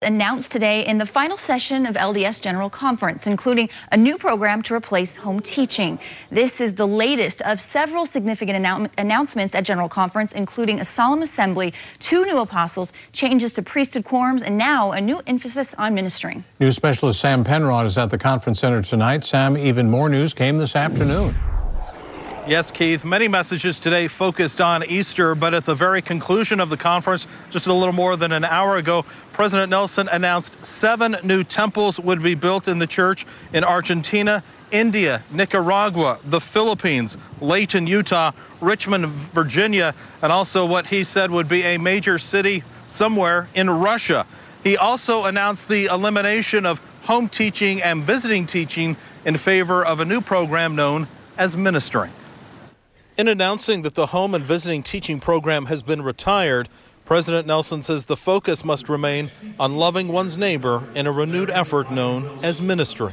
Announced today in the final session of LDS General Conference, including a new program to replace home teaching. This is the latest of several significant announcements at General Conference, including a solemn assembly, 2 new apostles, changes to priesthood quorums, and now a new emphasis on ministering. News specialist Sam Penrod is at the conference center tonight. Sam, even more news came this afternoon. Yes, Keith, many messages today focused on Easter, but at the very conclusion of the conference, just a little more than an hour ago, President Nelson announced 7 new temples would be built in the church in Argentina, India, Nicaragua, the Philippines, Layton, Utah, Richmond, Virginia, and also what he said would be a major city somewhere in Russia. He also announced the elimination of home teaching and visiting teaching in favor of a new program known as ministering. In announcing that the home and visiting teaching program has been retired, President Nelson says the focus must remain on loving one's neighbor in a renewed effort known as ministry.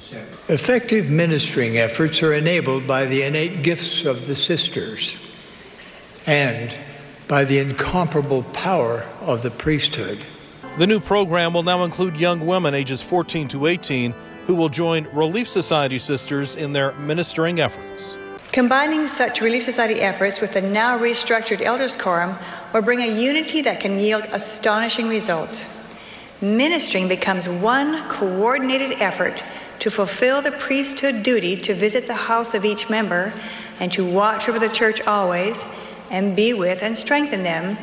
Effective ministering efforts are enabled by the innate gifts of the sisters and by the incomparable power of the priesthood. The new program will now include young women ages 14 to 18 who will join Relief Society sisters in their ministering efforts. Combining such Relief Society efforts with the now restructured Elders Quorum will bring a unity that can yield astonishing results. Ministering becomes one coordinated effort to fulfill the priesthood duty to visit the house of each member and to watch over the church always and be with and strengthen them,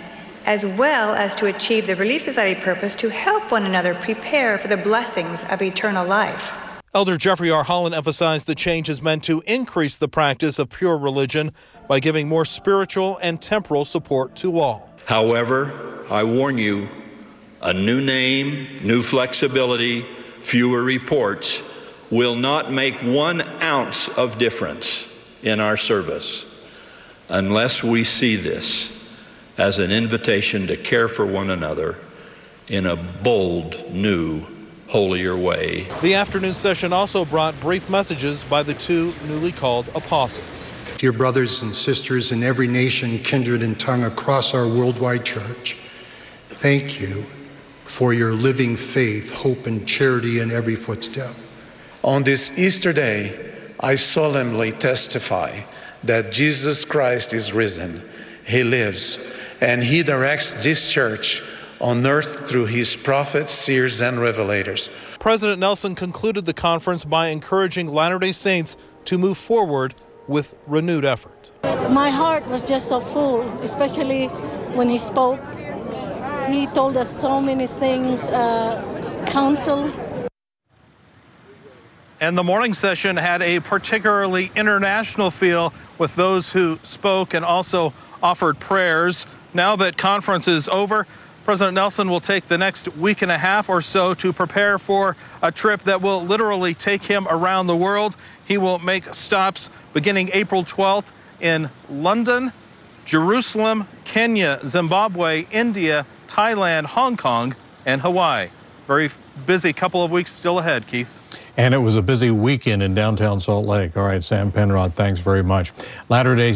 as well as to achieve the Relief Society purpose to help one another prepare for the blessings of eternal life. Elder Jeffrey R. Holland emphasized the change is meant to increase the practice of pure religion by giving more spiritual and temporal support to all. However, I warn you, a new name, new flexibility, fewer reports will not make 1 ounce of difference in our service unless we see this as an invitation to care for one another in a bold, new, holier way. The afternoon session also brought brief messages by the 2 newly called apostles. Dear brothers and sisters in every nation, kindred, and tongue across our worldwide church, thank you for your living faith, hope, and charity in every footstep. On this Easter day, I solemnly testify that Jesus Christ is risen. He lives, and he directs this church on earth through his prophets, seers, and revelators. President Nelson concluded the conference by encouraging Latter-day Saints to move forward with renewed effort. My heart was just so full, especially when he spoke. He told us so many things, counsels. And the morning session had a particularly international feel with those who spoke and also offered prayers. Now that conference is over, President Nelson will take the next week and a half or so to prepare for a trip that will literally take him around the world. He will make stops beginning April 12th in London, Jerusalem, Kenya, Zimbabwe, India, Thailand, Hong Kong, and Hawaii. Very busy couple of weeks still ahead, Keith. And it was a busy weekend in downtown Salt Lake. All right, Sam Penrod, thanks very much. Latter-day